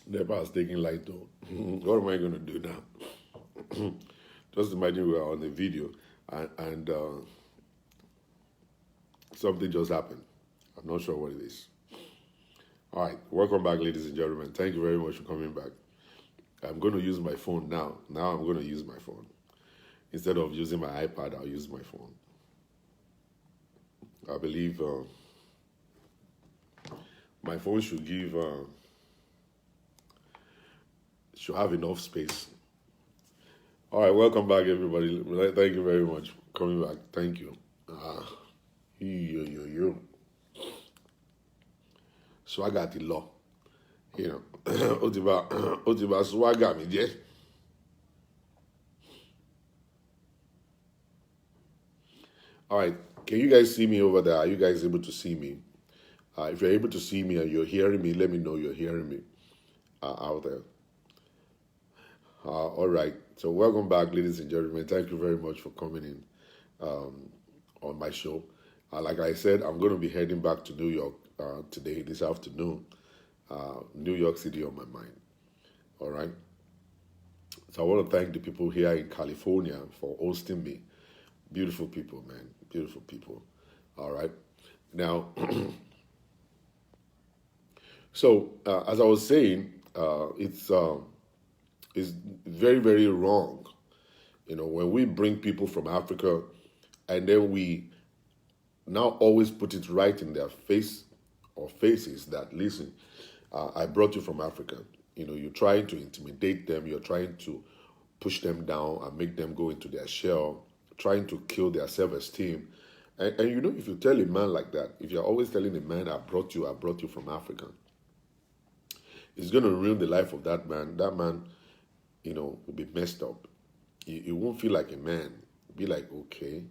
Never has taken light though. What am I going to do now? Just imagine we are on a video and something just happened. I'm not sure what it is. All right, welcome back, ladies and gentlemen. Thank you very much for coming back. I'm going to use my phone now. Now I'm going to use my phone. Instead of using my iPad, I'll use my phone. I believe my phone should give, should have enough space. All right, welcome back, everybody. Thank you very much for coming back. Thank you. Swagger the law. You know, Otiba swagger me, yeah. All right, can you guys see me over there? Are you guys able to see me? If you're able to see me and you're hearing me, let me know you're hearing me out there. All right, so welcome back, ladies and gentlemen. Thank you very much for coming in on my show. Like I said, I'm going to be heading back to New York today, this afternoon. New York City on my mind. All right. So I want to thank the people here in California for hosting me. Beautiful people, man. Beautiful people. All right. Now, so as I was saying, it's very, very wrong. You know, when we bring people from Africa and then we now always put it right in their face or faces that, listen, I brought you from Africa. You know, you're trying to intimidate them. You're trying to push them down and make them go into their shell, trying to kill their self-esteem. And you know, if you tell a man like that, if you're always telling a man, I brought you from Africa, it's going to ruin the life of that man. That man, you know, will be messed up. He won't feel like a man. Be like, okay,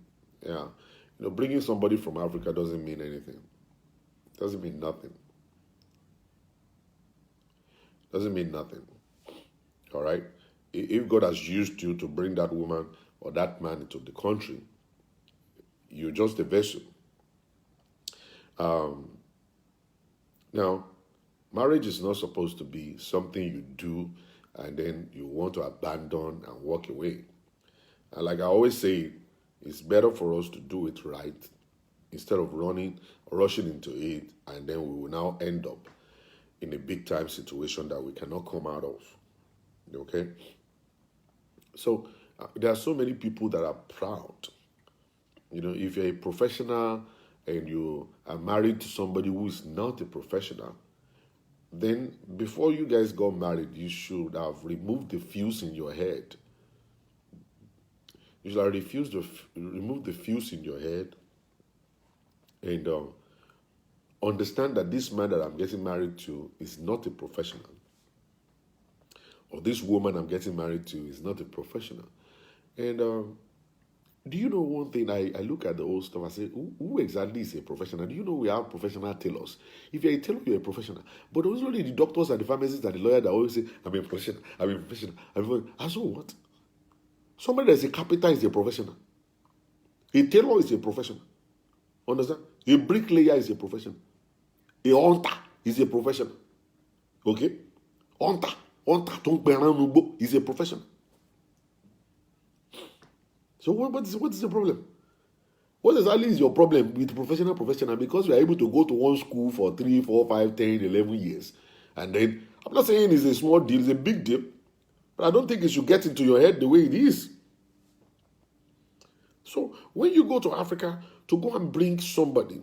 yeah. You know, bringing somebody from Africa doesn't mean anything. Doesn't mean nothing. Doesn't mean nothing. All right? If God has used you to bring that woman or that man into the country, you're just a vessel. Now, marriage is not supposed to be something you do and then you want to abandon and walk away. And like I always say, it's better for us to do it right instead of rushing into it, and then we will now end up in a big time situation that we cannot come out of. Okay? So there are so many people that are proud. You know, if you're a professional and you are married to somebody who is not a professional, then before you guys got married, you should have removed the fuse in your head. You should have removed the fuse in your head and understand that this man that I'm getting married to is not a professional. Or this woman I'm getting married to is not a professional. And do you know one thing? I look at the old stuff, I say, who exactly is a professional? Do you know we have professional tailors? If you're a tailor, you're a professional. But it's only the doctors and the pharmacists and the lawyers that always say, I'm a professional, I'm a professional. I so what? Somebody that's a carpenter is a professional. A tailor is a professional. Understand? A bricklayer is a professional. A hunter is a professional. Okay? Hunter is a professional. So what is the problem? What exactly is your problem with professional? Because you are able to go to one school for 3, 4, 5, 10, 11 years. And then, I'm not saying it's a small deal, it's a big deal. But I don't think it should get into your head the way it is. So when you go to Africa to go and bring somebody,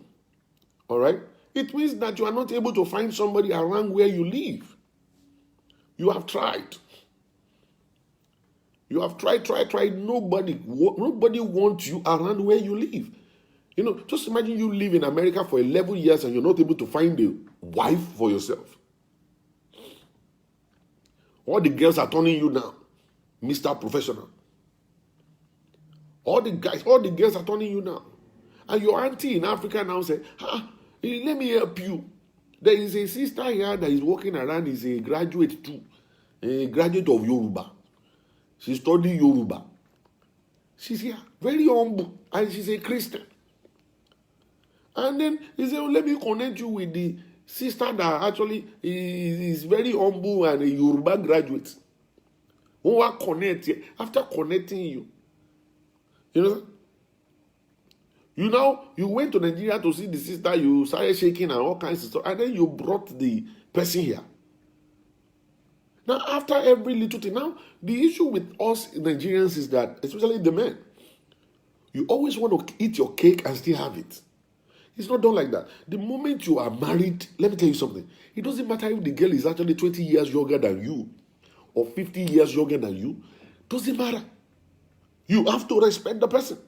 all right, it means that you are not able to find somebody around where you live. You have tried. You have tried. Nobody wants you around where you live. You know, just imagine you live in America for 11 years and you're not able to find a wife for yourself. All the girls are turning you down, Mr. Professional. All the girls are turning you down. And your auntie in Africa now say, let me help you. There is a sister here that is walking around, is a graduate too. A graduate of Yoruba. She's studying Yoruba. She's here, very humble, and she's a Christian. And then he said, let me connect you with the sister that actually is very humble and a Yoruba graduate. Who are connected after connecting you. You know, you went to Nigeria to see the sister, you started shaking and all kinds of stuff, and then you brought the person here. Now, after every little thing, now the issue with us Nigerians is that, especially the men, you always want to eat your cake and still have it. It's not done like that. The moment you are married, let me tell you something. It doesn't matter if the girl is actually 20 years younger than you or 50 years younger than you. Doesn't matter. You have to respect the person.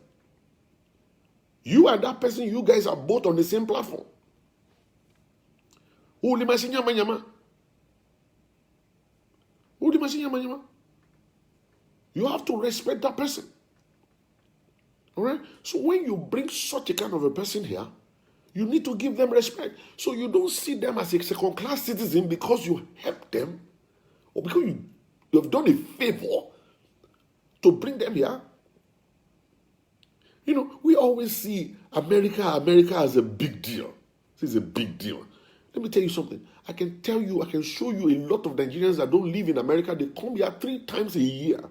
You and that person, you guys are both on the same platform. You have to respect that person. All right? So when you bring such a kind of a person here, you need to give them respect. So you don't see them as a second-class citizen because you help them or because you have done a favor to bring them here. You know, we always see America as a big deal. This is a big deal. Let me tell you something. I can show you a lot of Nigerians that don't live in America. They come here 3 times a year.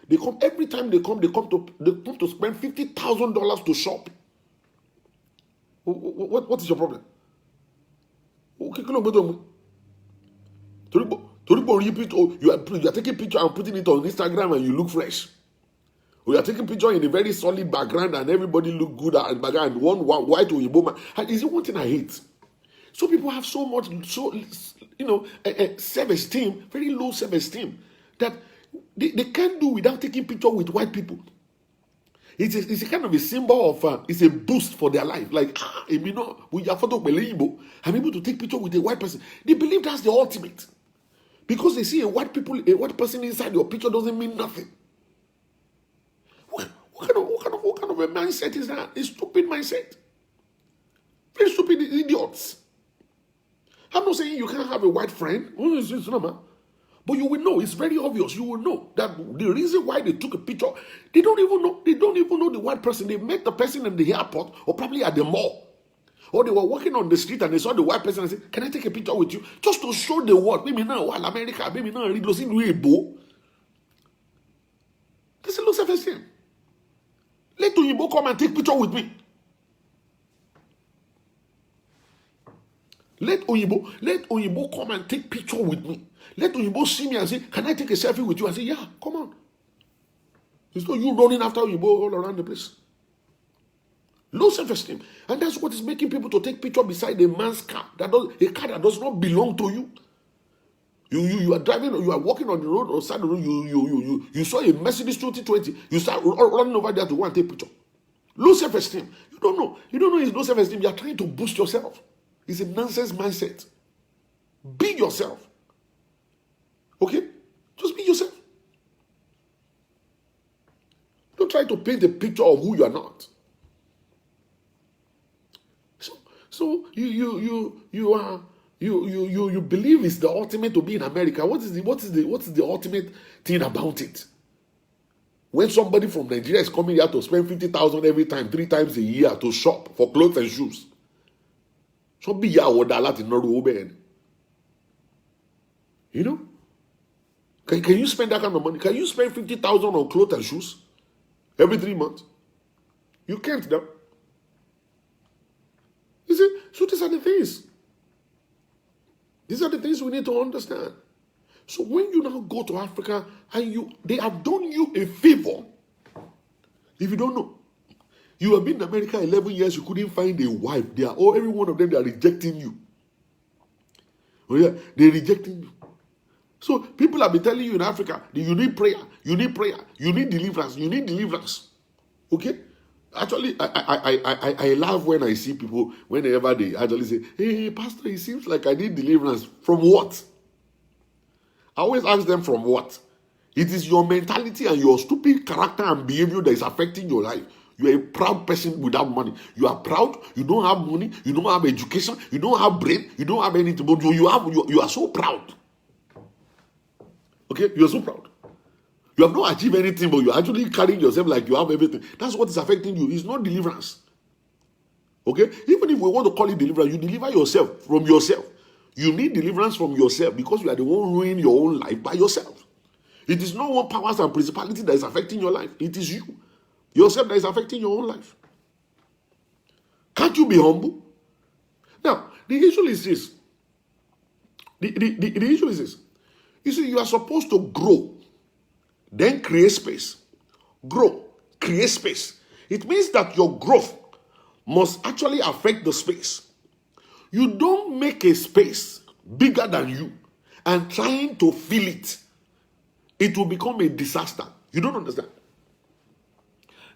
They come every time they come to spend $50,000 to shop. What is your problem? You are taking picture and putting it on Instagram and you look fresh. We are taking picture in a very solid background and everybody look good at background. One white or Igbo man. And is it one thing I hate? So people have self-esteem, very low self-esteem, that they can't do without taking picture with white people. It's a kind of a symbol of, it's a boost for their life. Like, I'm able to take picture with a white person. They believe that's the ultimate. Because they see a white person inside your picture doesn't mean nothing. What kind of a mindset is that? A stupid mindset. Very stupid idiots. I'm not saying you can't have a white friend. It's normal. But you will know, it's very obvious. You will know that the reason why they took a picture, they don't even know the white person. They met the person in the airport or probably at the mall. Or they were walking on the street and they saw the white person and said, "Can I take a picture with you?" Just to show the world. Maybe now, while America, maybe now, there's a low self-esteem. Let Oyibo come and take picture with me. Let Oyibo come and take picture with me. Let Oyibo see me and say, "Can I take a selfie with you?" I say, "Yeah, come on." It's not you running after Oyibo all around the place. Low self-esteem. And that's what is making people to take picture beside a man's car. A car that does not belong to you. You are driving, you are walking on the road or side of the road, you saw a Mercedes 2020, you start running over there to go and take picture. Low self-esteem. You don't know it's low self-esteem. You are trying to boost yourself. It's a nonsense mindset. Be yourself. Okay? Just be yourself. Don't try to paint a picture of who you are not. So you believe it's the ultimate to be in America. What is the ultimate thing about it? When somebody from Nigeria is coming here to spend 50,000 every time, 3 times a year to shop for clothes and shoes. You know? Can you spend that kind of money? Can you spend 50,000 on clothes and shoes every 3 months? You can't now. You see? So these are the things. These are the things we need to understand. So when you now go to Africa and they have done you a favor, if you don't know, you have been in America 11 years, you couldn't find a wife. Every one of them, they are rejecting you. Oh yeah, they're rejecting you. So people have been telling you in Africa that you need prayer, you need deliverance, Okay? Actually, I laugh when I see people, whenever they actually say, "Hey, Pastor, it seems like I need deliverance." From what? I always ask them, from what? It is your mentality and your stupid character and behavior that is affecting your life. You are a proud person without money. You are proud, you don't have money, you don't have education, you don't have brain, you don't have anything, but you are so proud. Okay? You are so proud. You have not achieved anything, but you're actually carrying yourself like you have everything. That's what is affecting you. It's not deliverance. Okay? Even if we want to call it deliverance, you deliver yourself from yourself. You need deliverance from yourself because you are the one ruining your own life by yourself. It is not one powers and principality that is affecting your life. It is you, yourself, that is affecting your own life. Can't you be humble? Now, the issue is this. The issue is this. You see, you are supposed to grow, then create space. Grow, create space. It means that your growth must actually affect the space. You don't make a space bigger than you and trying to fill it. It will become a disaster. You don't understand.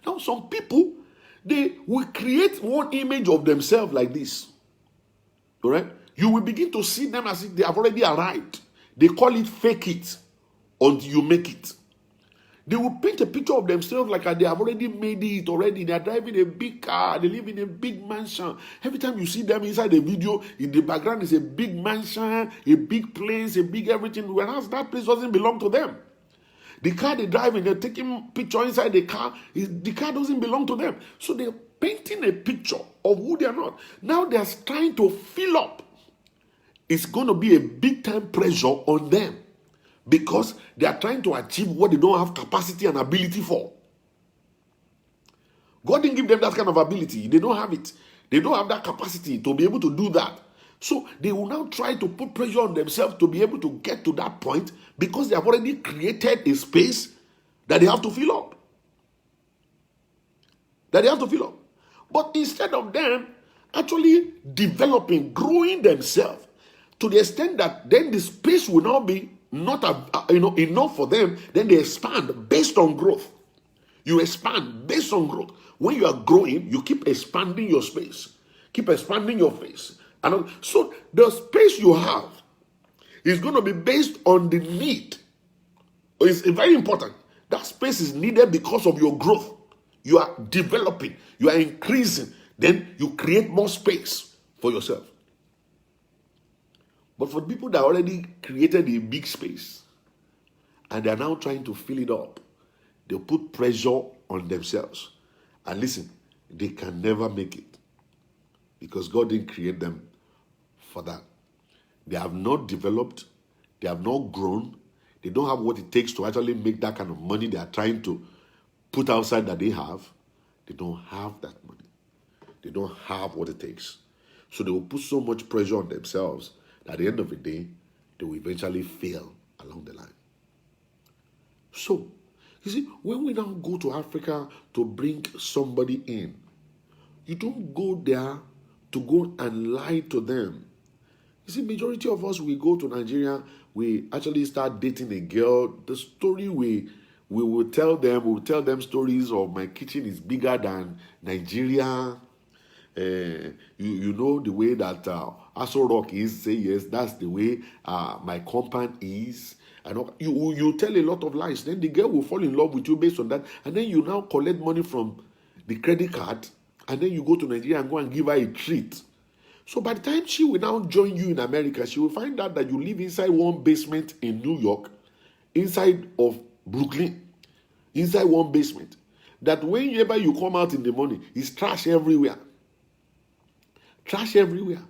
Now, some people, they will create one image of themselves like this. All right? You will begin to see them as if they have already arrived. They call it fake it until you make it. They will paint a picture of themselves like they have already made it already. They are driving a big car. They live in a big mansion. Every time you see them inside the video, in the background is a big mansion, a big place, a big everything. Whereas that place doesn't belong to them. The car they drive in, they're taking picture inside the car doesn't belong to them. So they're painting a picture of who they are not. Now they're trying to fill up. It's going to be a big time pressure on them because they are trying to achieve what they don't have capacity and ability for. God didn't give them that kind of ability. They don't have it. They don't have that capacity to be able to do that. So they will now try to put pressure on themselves to be able to get to that point because they have already created a space that they have to fill up. But instead of them actually developing, growing themselves to the extent that then the space will now be not enough for them, then they expand based on growth. You expand based on growth. When you are growing, you keep expanding your space. Keep expanding your face. And so the space you have is going to be based on the need. It's very important. That space is needed because of your growth. You are developing. You are increasing. Then you create more space for yourself. But for people that already created a big space and they are now trying to fill it up, they put pressure on themselves. And listen, they can never make it because God didn't create them for that. They have not developed. They have not grown. They don't have what it takes to actually make that kind of money they are trying to put outside that they have. They don't have that money. They don't have what it takes. So they will put so much pressure on themselves that at the end of the day, they will eventually fail along the line. So, you see, when we now go to Africa to bring somebody in, you don't go there to go and lie to them. You see, majority of us, we go to Nigeria, we actually start dating a girl. The story we will tell them stories of my kitchen is bigger than Nigeria. You know the way that Aso Rock is, say yes, that's the way my compound is. And you tell a lot of lies. Then the girl will fall in love with you based on that. And then you now collect money from the credit card. And then you go to Nigeria and go and give her a treat. So by the time she will now join you in America, she will find out that you live inside one basement in New York, inside of Brooklyn, inside one basement. That whenever you come out in the morning, it's trash everywhere. Trash everywhere.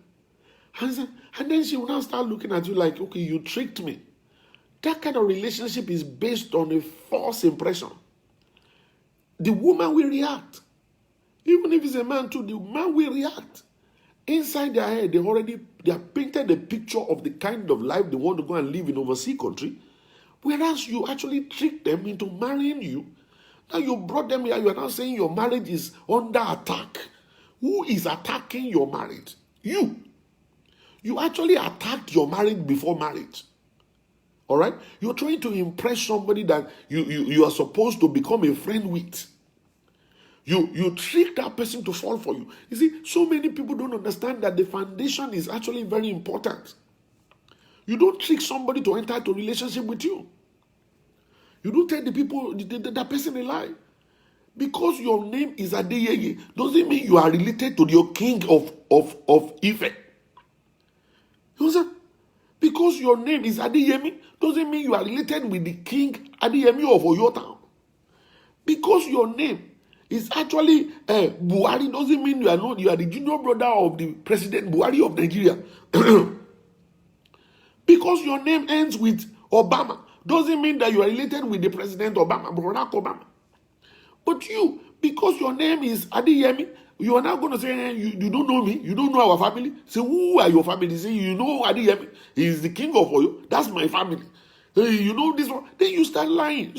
And then she will now start looking at you like, okay, you tricked me. That kind of relationship is based on a false impression. The woman will react. Even if it's a man too, the man will react. Inside their head, they have painted a picture of the kind of life they want to go and live in overseas country. Whereas you actually tricked them into marrying you. Now you brought them here, you are now saying your marriage is under attack. Who is attacking your marriage? You. You actually attacked your marriage before marriage. All right? You're trying to impress somebody that you are supposed to become a friend with. You trick that person to fall for you. You see, so many people don't understand that the foundation is actually very important. You don't trick somebody to enter into a relationship with you. You don't tell that person a lie. Because your name is Adeyeye doesn't mean you are related to your king of Ife. You understand? Because your name is Adeyemi doesn't mean you are related with the king Adeyemi of Oyo Town. Because your name It's actually Buhari doesn't mean you are the junior brother of the President Buhari of Nigeria. Because your name ends with Obama doesn't mean that you are related with the President Obama, Barack Obama. But you, because your name is Adeyemi, you are now going to say, you don't know me, you don't know our family. Say, who are your family? Say, you know Adeyemi, he is the king of Oyo, that's my family. Hey, you know this one. Then you start lying,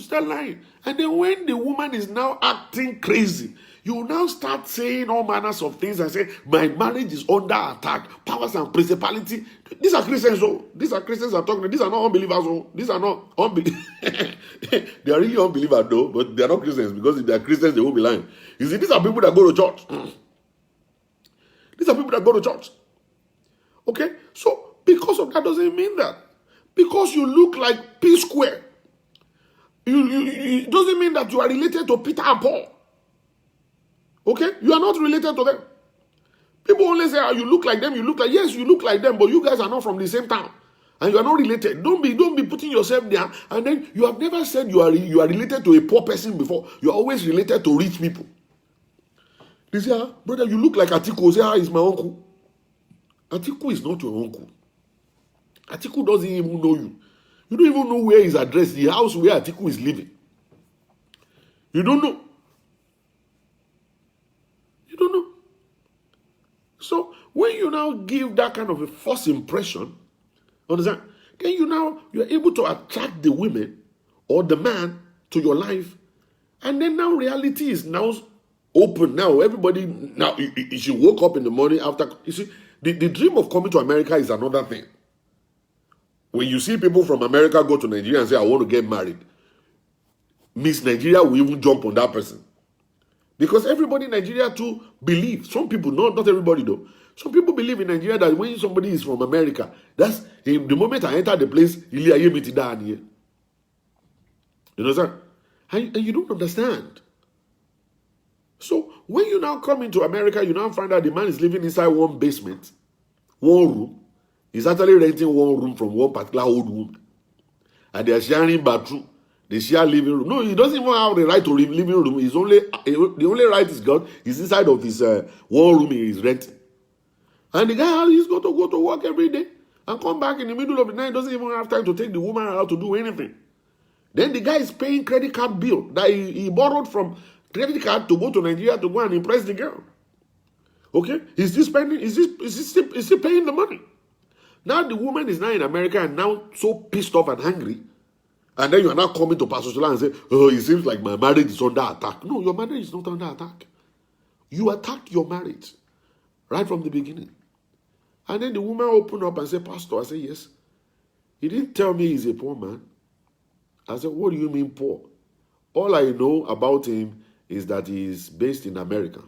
And then when the woman is now acting crazy, you now start saying all manners of things and say, my marriage is under attack, powers and principality. These are Christians, oh. These are Christians I'm talking to. These are not unbelievers, oh. These are not unbelievers. They are really unbelievers, though, but they are not Christians, because if they are Christians, they won't be lying. You see, these are people that go to church. These are people that go to church. Okay? So, because of that doesn't mean that. Because you look like P Square, it doesn't mean that you are related to Peter and Paul. Okay? You are not related to them. People only say, you look like them, yes, you look like them, but you guys are not from the same town. And you are not related. Don't be putting yourself there. And then you have never said you are related to a poor person before. You are always related to rich people. They say, brother, you look like Atiku. Say, he's my uncle. Atiku is not your uncle. Atiku doesn't even know you. You don't even know where his address, the house where Atiku is living. You don't know. You don't know. So when you now give that kind of a false impression, understand? Then you're able to attract the women or the man to your life, and then now reality is now open. Now everybody now you woke up in the morning after, you see, the dream of coming to America is another thing. When you see people from America go to Nigeria and say, I want to get married, Miss Nigeria will even jump on that person. Because everybody in Nigeria too believe, some people, not everybody though, some people believe in Nigeria that when somebody is from America, that's the moment I enter the place, you know, sir? And you don't understand. So when you now come into America, you now find out the man is living inside one basement, one room. He's actually renting one room from one particular old woman. And they are sharing bathroom. They share living room. No, he doesn't even have the right to living room. The only right he's got is inside of his one room he is renting. And the guy is going to go to work every day and come back in the middle of the night. Doesn't even have time to take the woman out to do anything. Then the guy is paying credit card bill that he borrowed from credit card to go to Nigeria to go and impress the girl. Okay? Is he still paying the money? Now the woman is now in America and now so pissed off and angry. And then you are now coming to Pastor Shola and say, oh, it seems like my marriage is under attack. No, your marriage is not under attack. You attacked your marriage right from the beginning. And then the woman opened up and said, Pastor, I said, yes. He didn't tell me he's a poor man. I said, what do you mean poor? All I know about him is that he is based in America.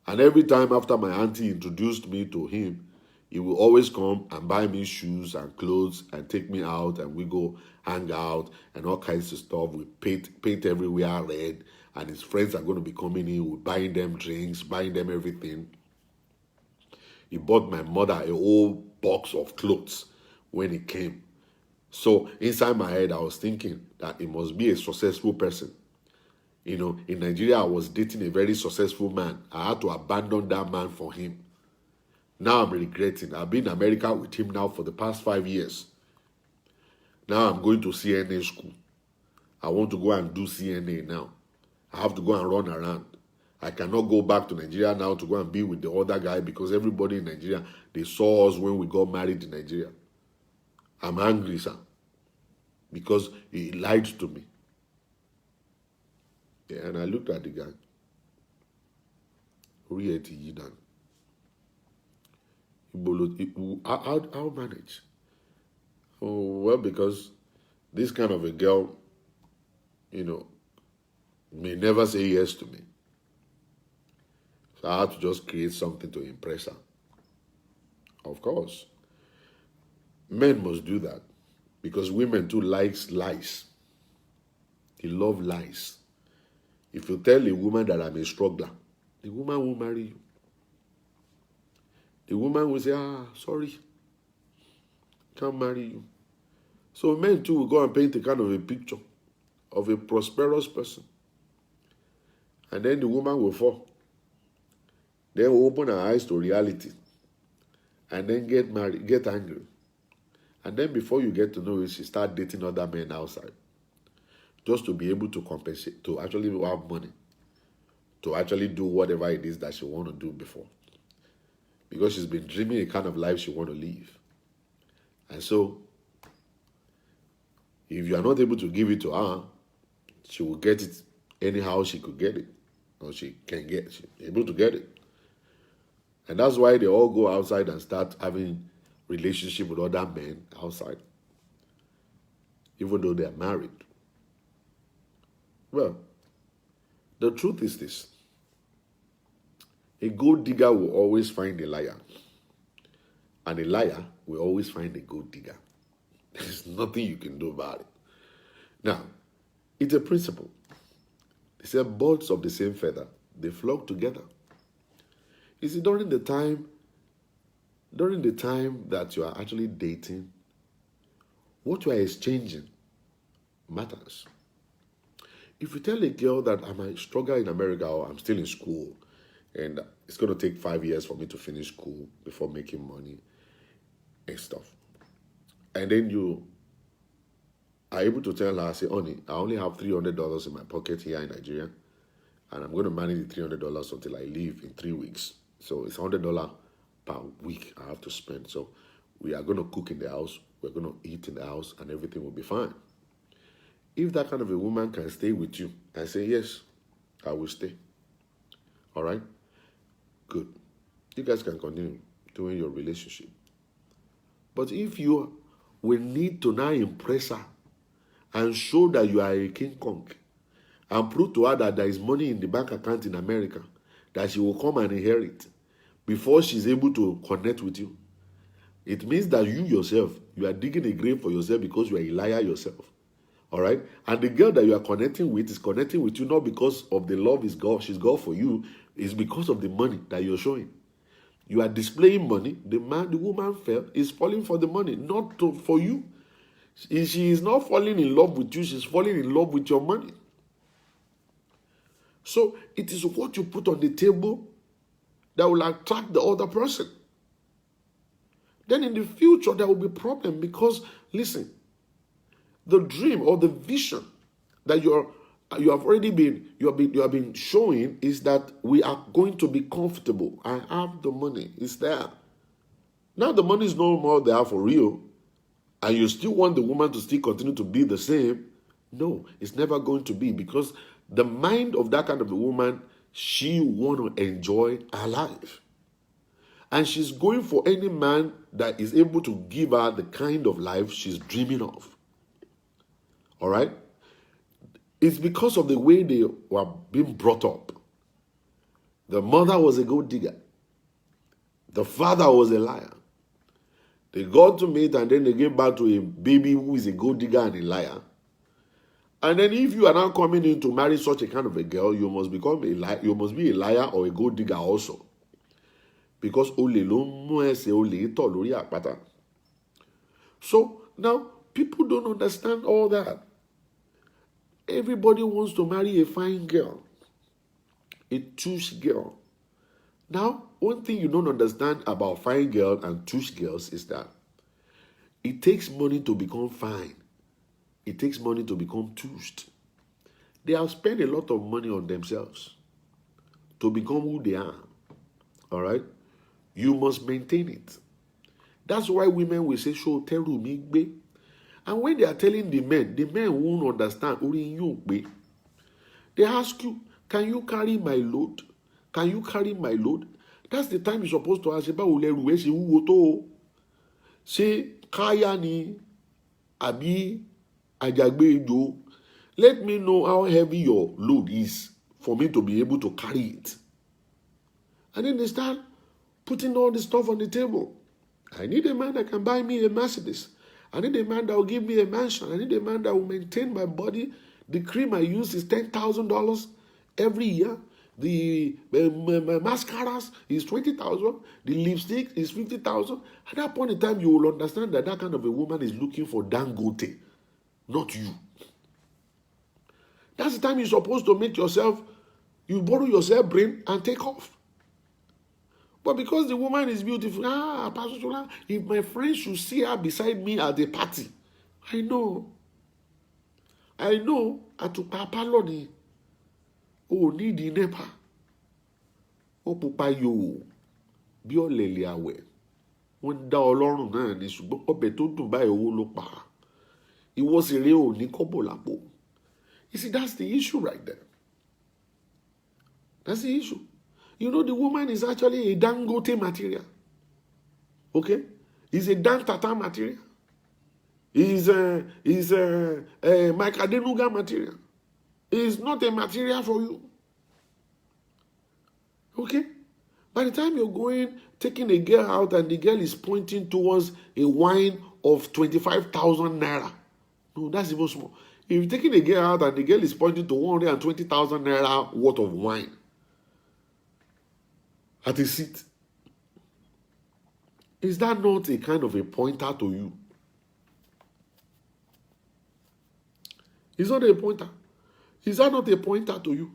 And every time after my auntie introduced me to him, he will always come and buy me shoes and clothes and take me out, and we go hang out and all kinds of stuff. We paint everywhere red, and his friends are going to be coming in. We're buying them drinks, buying them everything. He bought my mother a whole box of clothes when he came. So inside my head, I was thinking that he must be a successful person. You know, in Nigeria, I was dating a very successful man. I had to abandon that man for him. Now I'm regretting. I've been in America with him now for the past 5 years. Now I'm going to CNA school. I want to go and do CNA now. I have to go and run around. I cannot go back to Nigeria now to go and be with the other guy because everybody in Nigeria, they saw us when we got married in Nigeria. I'm angry, sir, because he lied to me. Yeah, and I looked at the guy. How manage? Oh, well, because this kind of a girl, you know, may never say yes to me. So I had to just create something to impress her. Of course. Men must do that because women too likes lies. They love lies. If you tell a woman that I'm a struggler, the woman will marry you. The woman will say, sorry, can't marry you. So men too will go and paint a kind of a picture of a prosperous person. And then the woman will fall. Then will open her eyes to reality. And then get married, get angry. And then before you get to know it, she start dating other men outside. Just to be able to compensate, to actually have money. To actually do whatever it is that she want to do before. Because she's been dreaming a kind of life she want to live. And so, if you are not able to give it to her, she will get it anyhow she could get it. Or she's able to get it. And that's why they all go outside and start having relationship with other men outside. Even though they are married. Well, the truth is this. A gold digger will always find a liar. And a liar will always find a gold digger. There's nothing you can do about it. Now, it's a principle. They say birds of the same feather, they flock together. You see, during the time that you are actually dating, what you are exchanging matters. If you tell a girl that I might struggle in America or I'm still in school and it's going to take 5 years for me to finish school before making money and stuff, and then you are able to tell her, say, honey, I only have $300 in my pocket here in Nigeria, and I'm going to manage the $300 until I leave in 3 weeks. So it's $100 per week I have to spend. So we are going to cook in the house, we're going to eat in the house, and everything will be fine. If that kind of a woman can stay with you and say, yes, I will stay. All right? Good. You guys can continue doing your relationship. But if you will need to now impress her and show that you are a King Kong and prove to her that there is money in the bank account in America that she will come and inherit before she's able to connect with you, it means that you yourself, you are digging a grave for yourself because you are a liar yourself. All right? And the girl that you are connecting with is connecting with you not because of the love she's got for you, it's because of the money that you're showing. You are displaying money. The woman is falling for the money, not for you. She is not falling in love with you, she's falling in love with your money. So it is what you put on the table that will attract the other person. Then in the future there will be a problem because, listen, the dream or the vision that you have been showing is that we are going to be comfortable. I have the money, it's there. Now the money is no more there for real, and you still want the woman to still continue to be the same. No, it's never going to be, because the mind of that kind of a woman, she want to enjoy her life. And she's going for any man that is able to give her the kind of life she's dreaming of. All right? It's because of the way they were being brought up. The mother was a gold digger. The father was a liar. They got to meet and then they gave birth to a baby who is a gold digger and a liar. And then if you are now coming in to marry such a kind of a girl, you must become a liar. You must be a liar or a gold digger also. Because so now people don't understand all that. Everybody wants to marry a fine girl, a tush girl. Now, one thing you don't understand about fine girl and tush girls is that it takes money to become fine. It takes money to become tushed. They have spent a lot of money on themselves to become who they are. All right? You must maintain it. That's why women will say, "Show teru mi gbe." And when they are telling the men won't understand. They ask you, "Can you carry my load? Can you carry my load?" That's the time you're supposed to ask, say, "Kaya ni abi ajagbejo." Let me know how heavy your load is for me to be able to carry it. And then they start putting all this stuff on the table. I need a man that can buy me a Mercedes. I need a man that will give me a mansion. I need a man that will maintain my body. The cream I use is $10,000 every year. The mascaras is $20,000. The lipstick is $50,000. At that point in time, you will understand that that kind of a woman is looking for Dangote, not you. That's the time you're supposed to make yourself You borrow yourself brain and take off. But because the woman is beautiful, Pastor Shola, if my friends should see her beside me at the party, I know, Papa Lodi, need the nepa, pupa yo, bí ọ̀lẹ̀lẹ̀ àwẹ̀, wọ́n dá Ọlọ́run náà ní ṣùgbọ́n ọbẹ̀ tó dùn báyìí owó ló pa. Ìwọ sì rèé ò ní kọ́bọ̀ lápò. You see, that's the issue right there. That's the issue. You know, the woman is actually a Dangote material. Okay? Is a Dan Tata material. Is a Mike Adenuga material. Is not a material for you. Okay? By the time you're going, taking a girl out and the girl is pointing towards a wine of 25,000 naira. No, that's even small. If you're taking a girl out and the girl is pointing to 120,000 naira worth of wine at a seat, is that not a kind of a pointer to you? Is that a pointer? Is that not a pointer to you?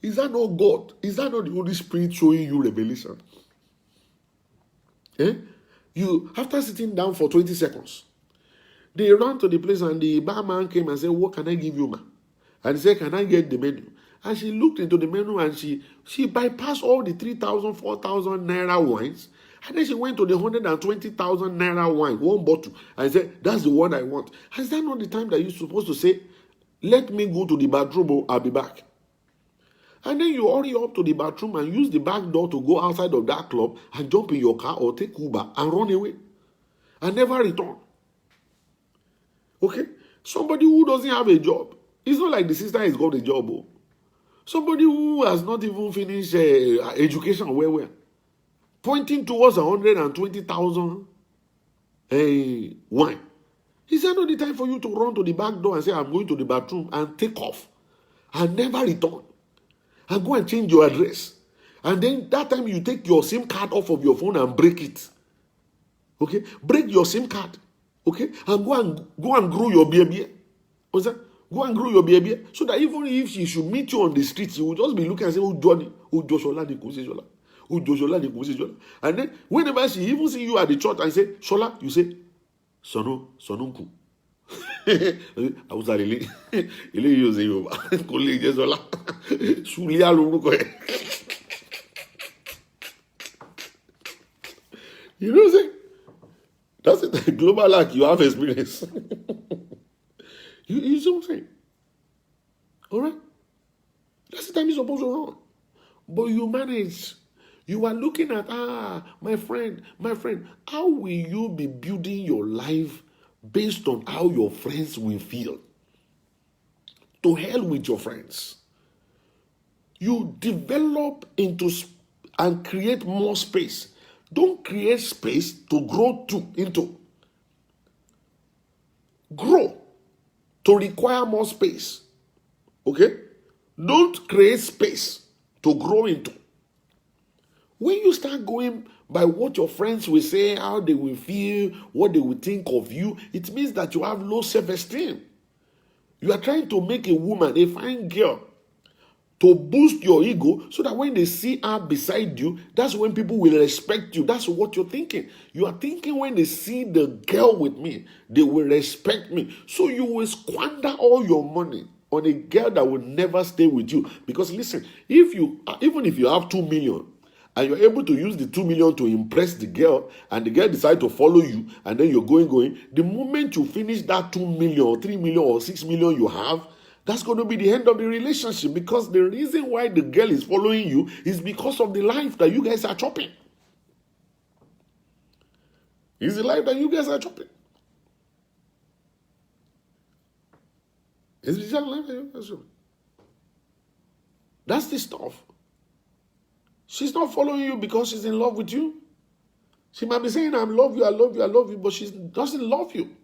Is that not God? Is that not the Holy Spirit showing you revelation? You, after sitting down for 20 seconds, they ran to the place and the barman came and said, what can I give you, ma? And he said, can I get the menu? And she looked into the menu and she bypassed all the 3,000, 4,000 naira wines. And then she went to the 120,000 naira wine, one bottle, and said, that's the one I want. Is that not the time that you're supposed to say, let me go to the bathroom, I'll be back? And then you hurry up to the bathroom and use the back door to go outside of that club and jump in your car or take Uber and run away and never return. Okay? Somebody who doesn't have a job. It's not like the sister has got a job. Oh. Somebody who has not even finished education well. Pointing towards 120,000 wine. Is that not the time for you to run to the back door and say, I'm going to the bathroom and take off and never return? And go and change your address. And then that time you take your SIM card off of your phone and break it. Okay? Break your SIM card. Okay? And go and grow your baby. What's that? Go and grow your baby. So that even if she should meet you on the street, she will just be looking and say, oh, Johnny, oh, Shola, oh, Shola. And then whenever she even see you at the church and say, Shola, you say, Sonunku. Àwùjọ ilé yóò ṣe Yorùbá kò lè jẹ́ Ṣọlá Ṣùlíà lórúkọ ẹ̀. You know what I'm saying? That's it. Global lack, you have experience. You see what I'm saying? All right? That's the time you're supposed to run. But you manage. You are looking at, my friend, how will you be building your life based on how your friends will feel? To hell with your friends. You develop into and create more space. Don't create space to grow into. Grow to require more space. Okay? Don't create space to grow into. When you start going by what your friends will say, how they will feel, what they will think of you, it means that you have low self-esteem. You are trying to make a woman, a fine girl, to boost your ego so that when they see her beside you, that's when people will respect you. That's what you're thinking. You are thinking when they see the girl with me, they will respect me. So you will squander all your money on a girl that will never stay with you. Because listen, even if you have 2 million, and you're able to use the 2 million to impress the girl, and the girl decides to follow you, and then you're going, the moment you finish that 2 million or 3 million or 6 million you have, that's going to be the end of the relationship, because the reason why the girl is following you is because of the life that you guys are chopping. It's the life that you guys are chopping. It's the life that you guys are chopping. That's the stuff. She's not following you because she's in love with you. She might be saying, I love you, but she doesn't love you.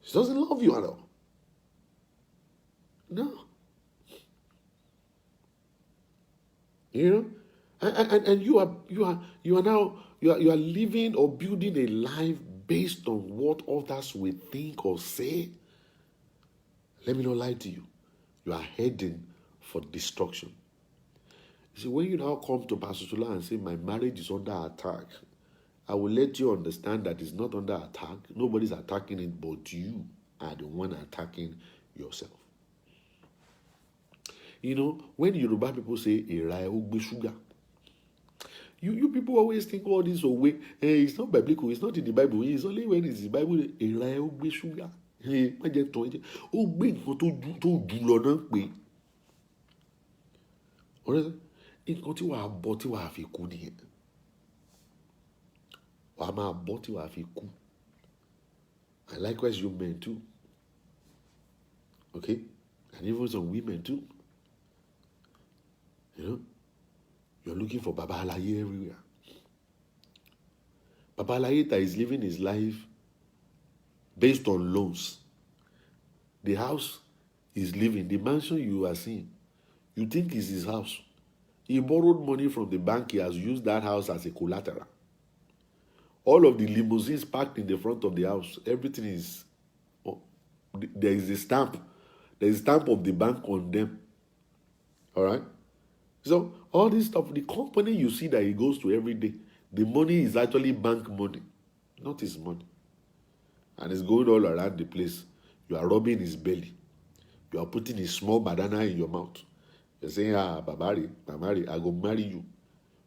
She doesn't love you at all. No. You know? And you are living or building a life based on what others will think or say. Let me not lie to you. You are heading for destruction. You see, when you now come to Pastor Shola and say, my marriage is under attack, I will let you understand that it's not under attack. Nobody's attacking it, but you are the one attacking yourself. You know, when Yoruba people say, "Era ogbe sugar," you people always think all this away. Hey, it's not biblical. It's not in the Bible. It's only when it's in the Bible. "Era ogbe sugar." Hey, ogbe nǹkan tó jù lọ náà pé. Ọ̀rẹ́ nǹkan tí wàá bọ́ tí wàá fi kú nìyẹn. Wàá máa bọ́ tí wàá fi kú. And likewise, you men too. Okay? And even some women too. You know? You're looking for Baba Alaye everywhere. Baba Alaye that is living his life based on loans. The house he's living, the mansion you are seeing, you think is his house. He borrowed money from the bank. He has used that house as a collateral. All of the limousines parked in the front of the house, everything is, there is a stamp. There is a stamp of the bank on them. All right? So all this stuff, the company you see that he goes to every day, the money is actually bank money, not his money. And it's going all around the place. You are rubbing his belly. You are putting a small banana in your mouth. You're saying, Babari, I go marry you.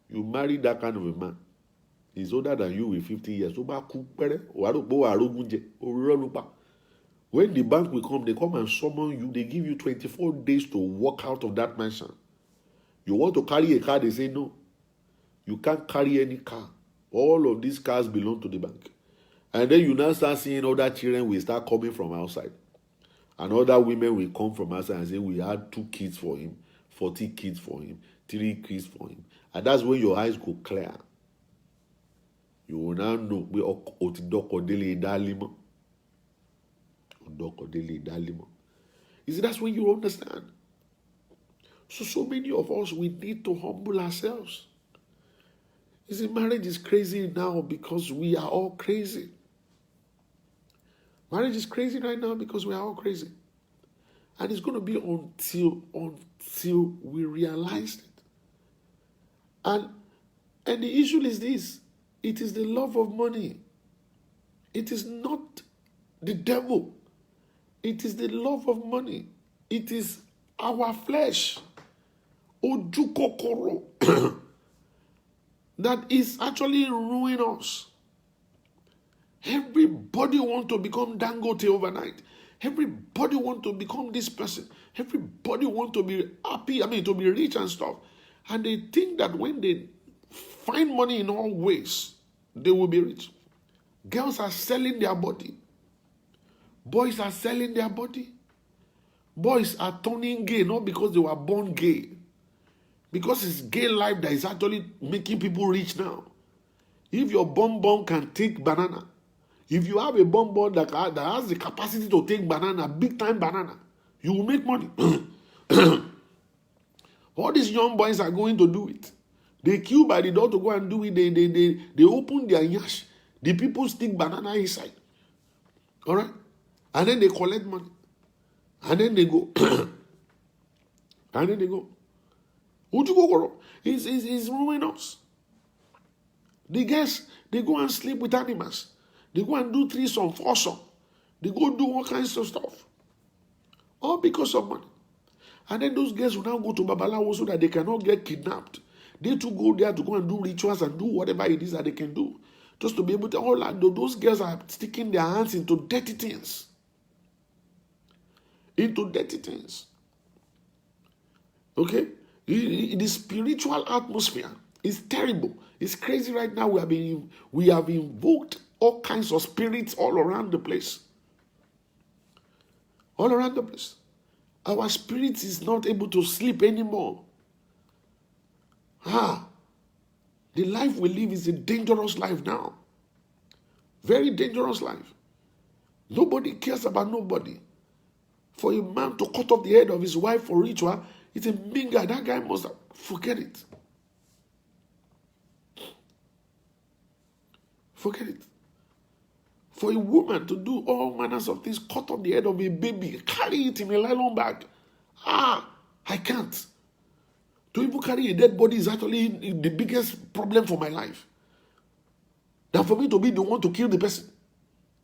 You marry that kind of a man. He's older than you with 50 years. When the bank will come, they come and summon you. They give you 24 days to walk out of that mansion. You want to carry a car, they say no. You can't carry any car. All of these cars belong to the bank. And then you now start seeing other children will start coming from outside. And other women will come from outside and say, we had 2 kids for him, 40 kids for him, 3 kids for him. And that's when your eyes go clear. You will now know. You see, that's when you understand. So many of us, we need to humble ourselves. You see, marriage is crazy now because we are all crazy. Marriage is crazy right now because we are all crazy. And it's going to be until we realize it. And the issue is this. It is the love of money. It is not the devil. It is the love of money. It is our flesh. Ojukokoro. That is actually ruining us. Everybody wants to become Dangote overnight. Everybody wants to become this person. Everybody wants to be happy, to be rich and stuff. And they think that when they find money in all ways, they will be rich. Girls are selling their body. Boys are selling their body. Boys are turning gay, not because they were born gay. Because it's gay life that is actually making people rich now. If your bonbon can take banana, if you have a bonbon that has the capacity to take banana, big time banana, you will make money. All these young boys are going to do it. They queue by the door to go and do it. They open their yash. The people stick banana inside. All right? And then they collect money. And then they go. And then they go. It's ruining us. The guys, they go and sleep with animals. They go and do threesome, foursome. They go do all kinds of stuff. All because of money. And then those girls will now go to Babalawo so that they cannot get kidnapped. They too go there to go and do rituals and do whatever it is that they can do. Just to be able to, those girls are sticking their hands into dirty things. Into dirty things. Okay? The spiritual atmosphere is terrible. It's crazy right now. We have invoked all kinds of spirits all around the place. All around the place. Our spirit is not able to sleep anymore. The life we live is a dangerous life now. Very dangerous life. Nobody cares about nobody. For a man to cut off the head of his wife for ritual, it's a big guy. That guy must forget it. Forget it. For a woman to do all manners of things, cut off the head of a baby, carry it in a nylon bag. I can't. To even carry a dead body is actually the biggest problem for my life. Than for me to be the one to kill the person.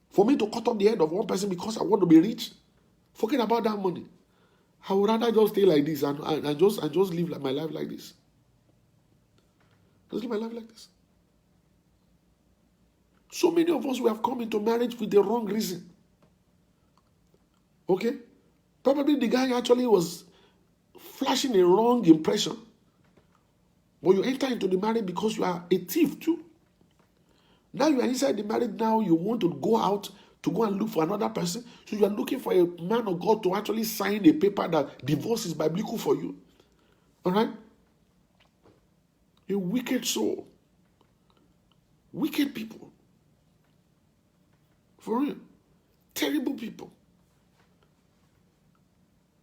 For me to cut off the head of one person because I want to be rich. Forget about that money. I would rather just stay like this and just live my life like this. Just live my life like this. So many of us, we have come into marriage with the wrong reason. Okay? Probably the guy actually was flashing a wrong impression. But you enter into the marriage because you are a thief too. Now you are inside the marriage, now you want to go out to go and look for another person. So you are looking for a man of God to actually sign a paper that divorce is biblical for you. Alright? A wicked soul. Wicked people. For real. Terrible people.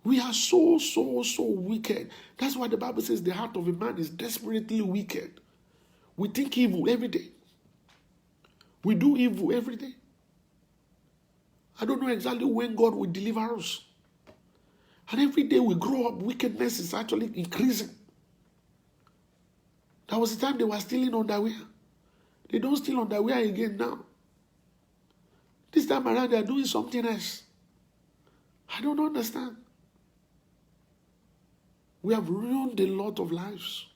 We are so wicked. That's why the Bible says the heart of a man is desperately wicked. We think evil every day. We do evil every day. I don't know exactly when God will deliver us. And every day we grow up, wickedness is actually increasing. That was the time they were stealing underwear. They don't steal underwear again now. This time around they are doing something else. I don't understand. We have ruined a lot of lives.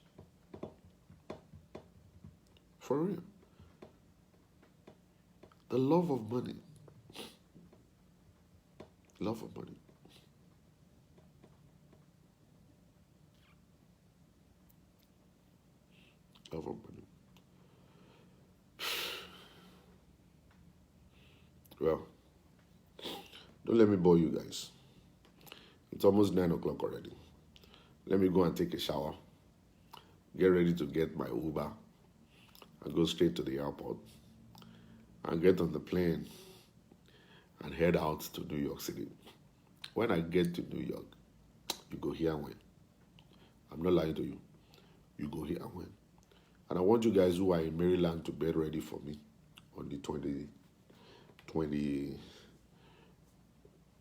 For real. The love of money. Love of money. Love of money. Well, don't let me bore you guys. It's almost 9 o'clock already. Let me go and take a shower. Get ready to get my Uber. And go straight to the airport. And get on the plane. And head out to New York City. When I get to New York, you go here and win. I'm not lying to you. You go here and win. And I want you guys who are in Maryland to get ready for me on the 20,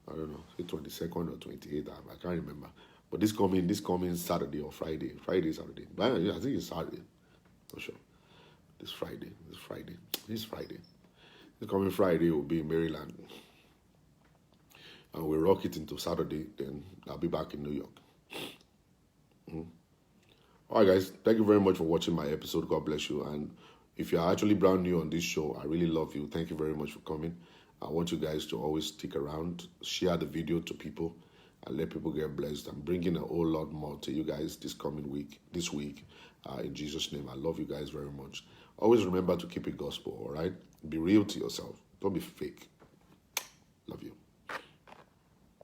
I don't know, say 22nd or 28th, I can't remember. But this coming Saturday or Friday, Saturday. But I think it's Saturday, for sure. This Friday. This coming Friday will be in Maryland. And we'll rock it into Saturday, then I'll be back in New York. All right, guys, thank you very much for watching my episode. God bless you. And if you're actually brand new on this show, I really love you. Thank you very much for coming. I want you guys to always stick around, share the video to people, and let people get blessed. I'm bringing a whole lot more to you guys this week, in Jesus' name. I love you guys very much. Always remember to keep it gospel, all right? Be real to yourself. Don't be fake.